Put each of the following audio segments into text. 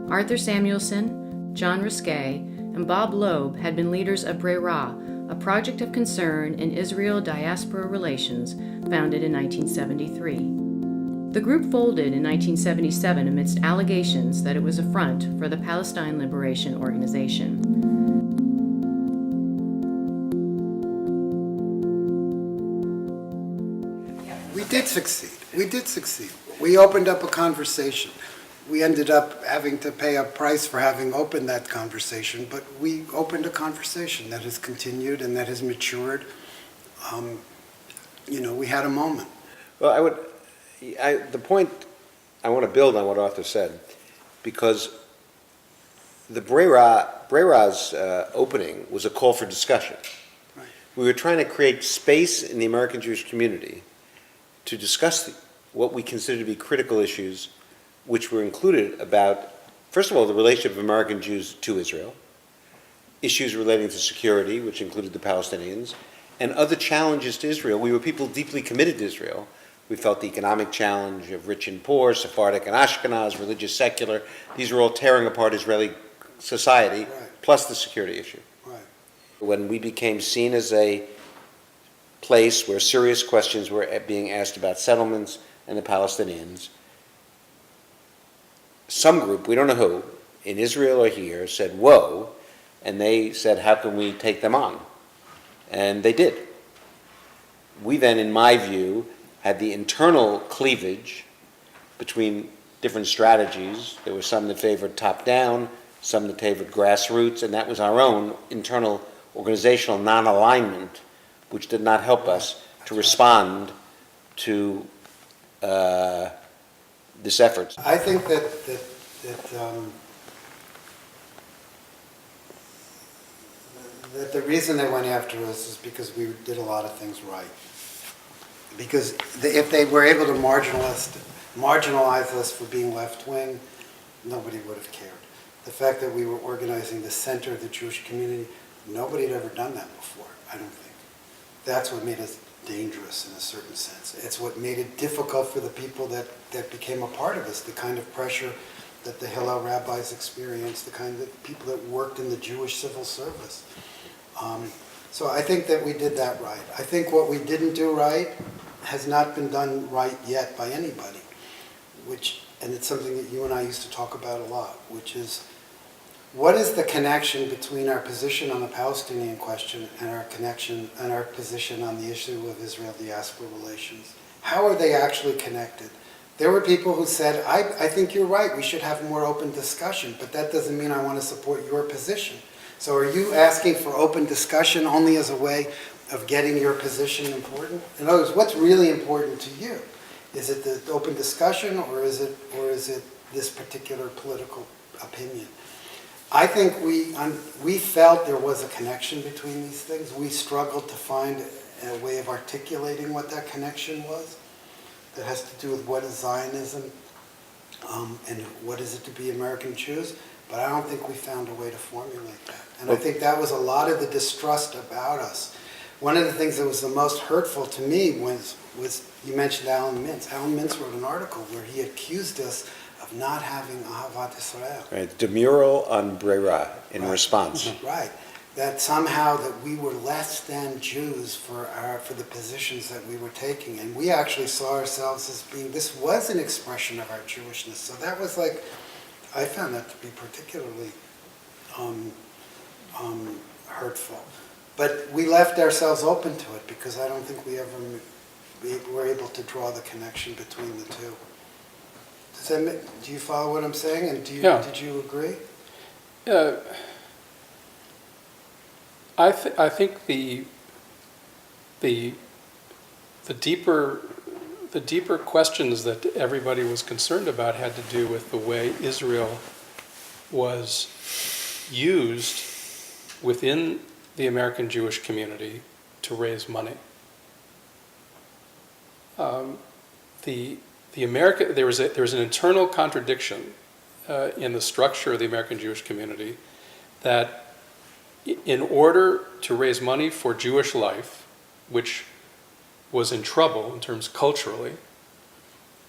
Arthur Samuelson, John Risquet, and Bob Loeb had been leaders of Breira, a project of concern in Israel-diaspora relations founded in 1973. The group folded in 1977 amidst allegations that it was a front for the Palestine Liberation Organization. We did succeed. We opened up a conversation. We ended up having to pay a price for having opened that conversation, but we opened a conversation that has continued and that has matured. We had a moment. Well, the point, I want to build on what Arthur said, because the Breira's opening was a call for discussion. Right. We were trying to create space in the American Jewish community to discuss what we consider to be critical issues, which were included about, first of all, the relationship of American Jews to Israel, issues relating to security, which included the Palestinians, and other challenges to Israel. We were people deeply committed to Israel. We felt the economic challenge of rich and poor, Sephardic and Ashkenaz, religious, secular. These were all tearing apart Israeli society, right, plus the security issue. Right. When we became seen as a place where serious questions were being asked about settlements and the Palestinians, some group, we don't know who, in Israel or here, said, whoa, and they said, how can we take them on? And they did. We then, in my view, had the internal cleavage between different strategies. There were some that favored top-down, some that favored grassroots, and that was our own internal organizational non-alignment, which did not help us to respond to this effort. I think that the reason they went after us is because we did a lot of things right. Because if they were able to marginalize us for being left-wing, nobody would have cared. The fact that we were organizing the center of the Jewish community, nobody had ever done that before, I don't think. That's what made us dangerous in a certain sense. It's what made it difficult for the people that became a part of us, the kind of pressure that the Hillel rabbis experienced, the kind of people that worked in the Jewish civil service. So I think that we did that right. I think what we didn't do right has not been done right yet by anybody, and it's something that you and I used to talk about a lot, which is, what is the connection between our position on the Palestinian question and our position on the issue of Israel-diaspora relations? How are they actually connected? There were people who said, I think you're right, we should have more open discussion, but that doesn't mean I want to support your position. So are you asking for open discussion only as a way of getting your position important? In other words, what's really important to you? Is it the open discussion, or is it this particular political opinion? I think we felt there was a connection between these things. We struggled to find a way of articulating what that connection was. That has to do with what is Zionism and what is it to be American Jews. But I don't think we found a way to formulate that. And I think that was a lot of the distrust about us. One of the things that was the most hurtful to me was you mentioned Alan Mintz. Alan Mintz wrote an article where he accused us of not having Ahavat Israel. Right, demurral on Breira in response. Right, that somehow that we were less than Jews for the positions that we were taking, and we actually saw ourselves as being, this was an expression of our Jewishness. So that was like, I found that to be particularly hurtful. But we left ourselves open to it because I don't think we ever were able to draw the connection between the two. Do you follow what I'm saying? And did you agree? I think the deeper questions that everybody was concerned about had to do with the way Israel was used within the American Jewish community to raise money. There was an internal contradiction in the structure of the American Jewish community that in order to raise money for Jewish life, which was in trouble in terms culturally,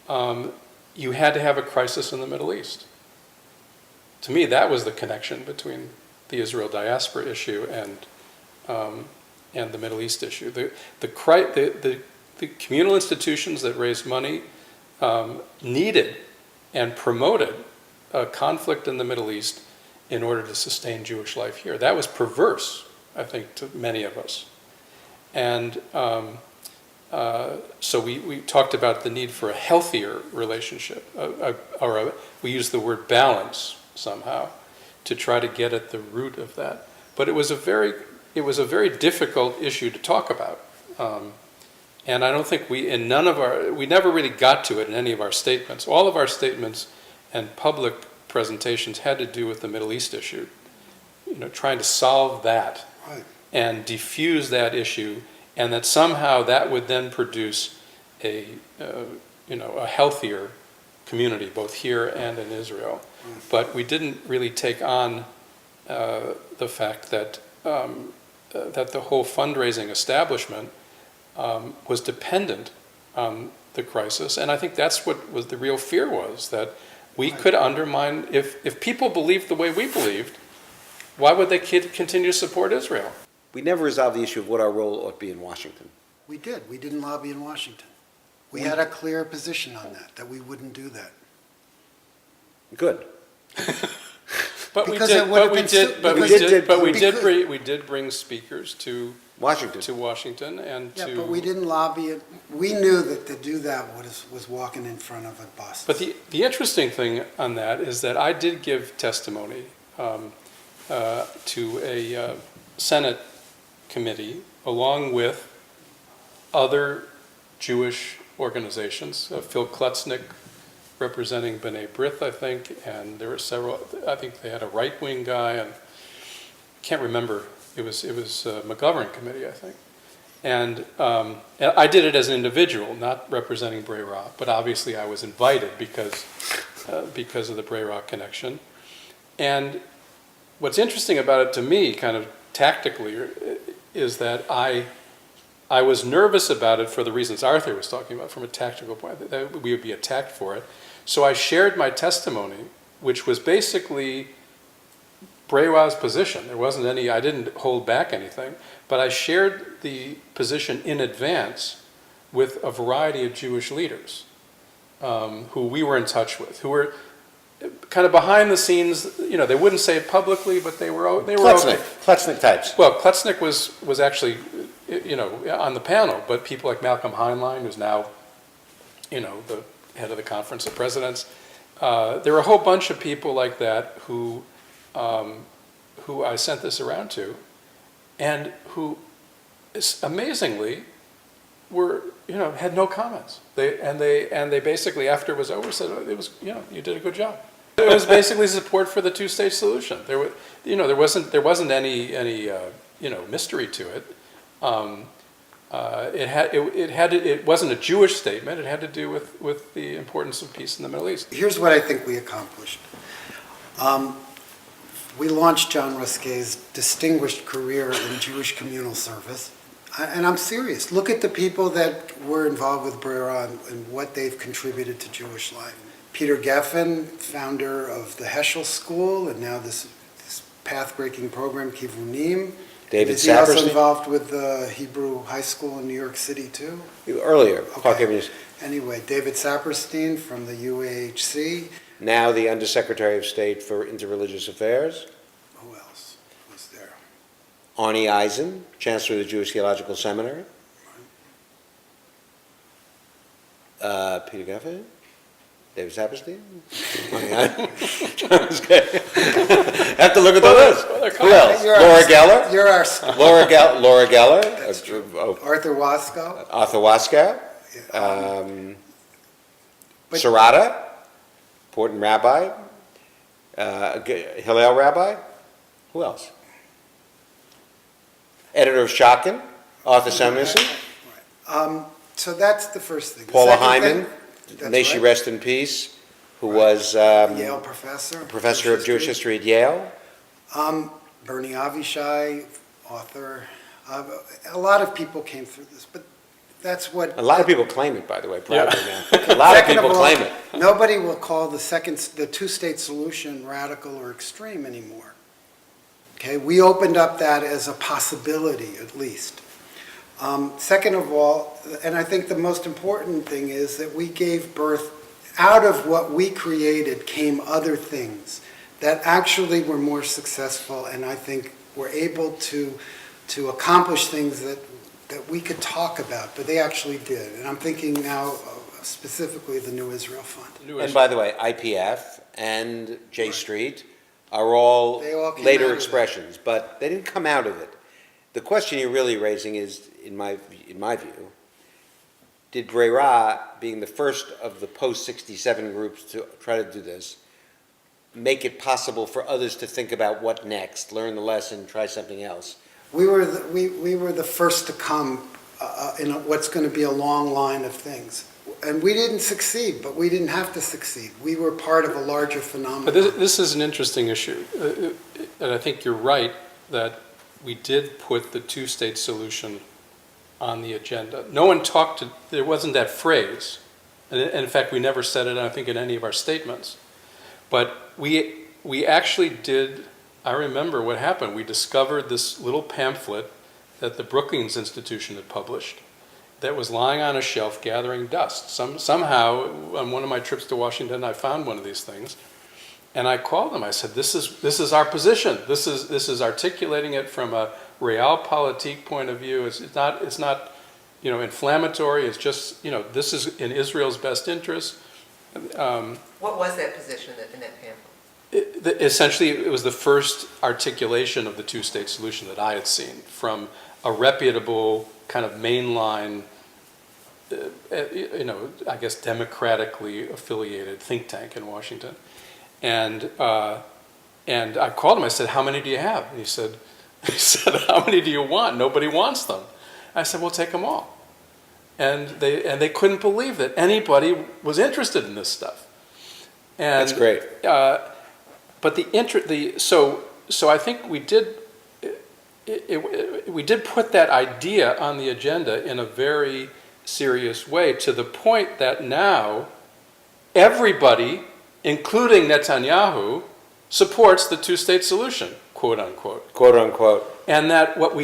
you had to have a crisis in the Middle East. to me, that was the connection between the Israel diaspora issue and the Middle East issue. The communal institutions that raised money needed and promoted a conflict in the Middle East in order to sustain Jewish life here. That was perverse, I think, to many of us. And so we talked about the need for a healthier relationship, we used the word balance somehow to try to get at the root of that. But it was a very difficult issue to talk about. And I don't think we never really got to it in any of our statements. All of our statements and public presentations had to do with the Middle East issue, trying to solve that Right. and diffuse that issue, and that somehow that would then produce a healthier community, both here and in Israel. But we didn't really take on the fact that the whole fundraising establishment was dependent on the crisis, and I think that's what was the real fear was, that we could undermine, if people believed the way we believed, why would they continue to support Israel? We never resolved the issue of what our role ought to be in Washington. We did. We didn't lobby in Washington. We had a clear position on that we wouldn't do that. Good. But Because it would have been we did bring speakers to Washington. and Yeah, to. but we didn't lobby it. We knew that to do that was walking in front of a bus. But the interesting thing on that is that I did give testimony to a Senate committee along with other Jewish organizations. Phil Klutznick representing B'nai B'rith, I think, and there were several. I think they had a right-wing guy, and can't remember. It was McGovern committee, I think. And I did it as an individual, not representing Breira, but obviously I was invited because of the Breira connection. And what's interesting about it to me, kind of tactically, is that I was nervous about it for the reasons Arthur was talking about, from a tactical point, that we would be attacked for it. So I shared my testimony, which was basically Breira's position. There wasn't any, I didn't hold back anything, but I shared the position in advance with a variety of Jewish leaders who we were in touch with, who were kind of behind the scenes. They wouldn't say it publicly, but they were Klutznick types. Well, Klutznick was actually on the panel, but people like Malcolm Heinlein, who's now the head of the Conference of Presidents. There were a whole bunch of people like that who I sent this around to, and who amazingly had no comments. They basically, after it was over, said, it was, you did a good job. It was basically support for the two-state solution. There wasn't any mystery to it. It wasn't a Jewish statement. It had to do with the importance of peace in the Middle East. Here's what I think we accomplished. We launched John Ruske's distinguished career in Jewish communal service. And I'm serious. Look at the people that were involved with Breira and what they've contributed to Jewish life. Peter Geffen, founder of the Heschel School, and now this path-breaking program, Kivunim. David Is he also Saperstein? involved with the Hebrew High School in New York City, too? Earlier, Park Avenue. Anyway, David Saperstein from the UAHC. Now the Undersecretary of State for Interreligious Affairs. Who else was there? Arnie Eisen, Chancellor of the Jewish Theological Seminary. Peter Geffen. David Saperstein. Have to look at the list. Who else? Laura Geller. You're our Laura Geller. That's true. Arthur Waskow. Arthur Waskow. Sarada, important rabbi. Hillel rabbi. Who else? Editor of Shotgun, Arthur Samuelson. So that's the first thing. The Paula second Hyman, thing- may she right. rest in peace, who was Yale professor. professor of Jewish history at Yale. Bernie Avishai, author. A lot of people came through this, but that's what. A lot of people claim it, by the way, proudly Yeah. now. A lot of Second people all, claim it. Nobody will call the two-state solution radical or extreme anymore. Okay, we opened up that as a possibility, at least. Second of all, and I think the most important thing is that we gave birth, out of what we created came other things that actually were more successful, and I think were able to accomplish things that we could talk about, but they actually did. And I'm thinking now specifically the New Israel Fund. And by the way, IPF and J Street are all They all came out later of it. expressions, but they didn't come out of it. The question you're really raising is, in my view, did Breira, being the first of the post-67 groups to try to do this, make it possible for others to think about what next, learn the lesson, try something else? We were the first to come in what's going to be a long line of things. And we didn't succeed, but we didn't have to succeed. We were part of a larger phenomenon. But this is an interesting issue, and I think you're right that we did put the two-state solution on the agenda. No one there wasn't that phrase, and in fact we never said it, I think, in any of our statements. But we actually did. I remember what happened. We discovered this little pamphlet that the Brookings Institution had published that was lying on a shelf gathering dust. Somehow, on one of my trips to Washington, I found one of these things, and I called them. I said, "This is our position. This is articulating it from a realpolitik point of view. It's not inflammatory. It's just this is in Israel's best interest." What was that position in that pamphlet? Essentially, it was the first articulation of the two-state solution that I had seen from a reputable kind of mainline, I guess democratically affiliated think tank in Washington. And I called him. I said, "How many do you have?" And he said, "How many do you want? Nobody wants them." I said, "Well, take them all." And they couldn't believe that anybody was interested in this stuff. And, That's great. But so I think we did. We did put that idea on the agenda in a very serious way, to the point that now everybody, including Netanyahu, supports the two-state solution, quote unquote. Quote unquote. And that what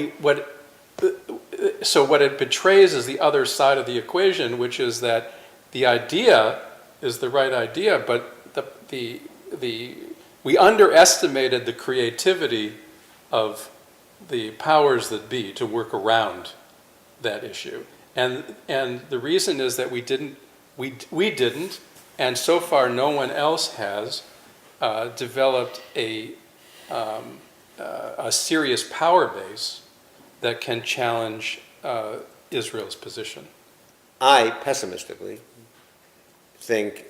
it betrays is the other side of the equation, which is that the idea is the right idea, but we underestimated the creativity of the powers that be to work around that issue, and the reason is that we didn't, and so far no one else has developed a serious power base that can challenge Israel's position. I pessimistically think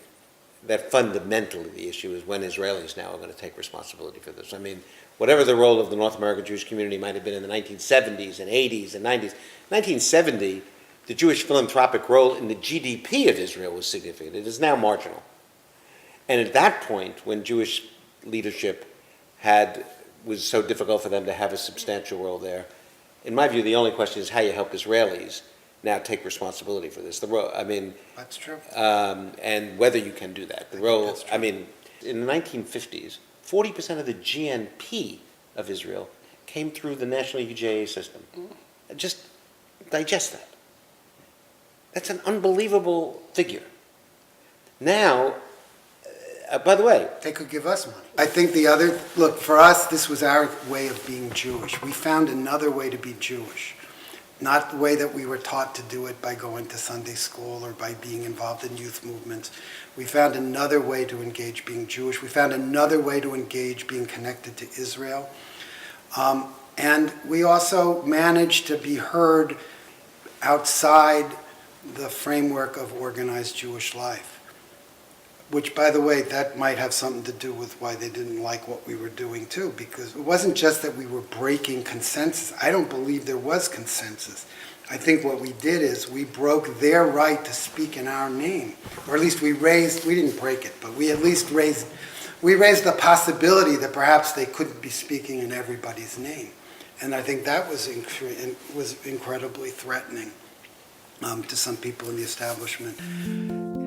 that fundamentally the issue is when Israelis now are going to take responsibility for this. I mean, whatever the role of the North American Jewish community might have been in the 1970s and 80s and 90s, 1970, the Jewish philanthropic role in the GDP of Israel was significant. It is now marginal. And at that point, when Jewish leadership was so difficult for them to have a substantial role there, in my view, the only question is how you help Israelis now take responsibility for this. That's true. And whether you can do that. In the 1950s, 40% of the GNP of Israel came through the national UJA system. Just digest that. That's an unbelievable figure. Now, by the way, They could give us money. I think look, for us, this was our way of being Jewish. We found another way to be Jewish. Not the way that we were taught to do it by going to Sunday school or by being involved in youth movements. We found another way to engage being Jewish. We found another way to engage being connected to Israel. And we also managed to be heard outside the framework of organized Jewish life. Which, by the way, that might have something to do with why they didn't like what we were doing, too, because it wasn't just that we were breaking consensus. I don't believe there was consensus. I think what we did is we broke their right to speak in our name, or at least we didn't break it, but we at least raised the possibility that perhaps they couldn't be speaking in everybody's name. And I think that was incredibly threatening. to some people in the establishment.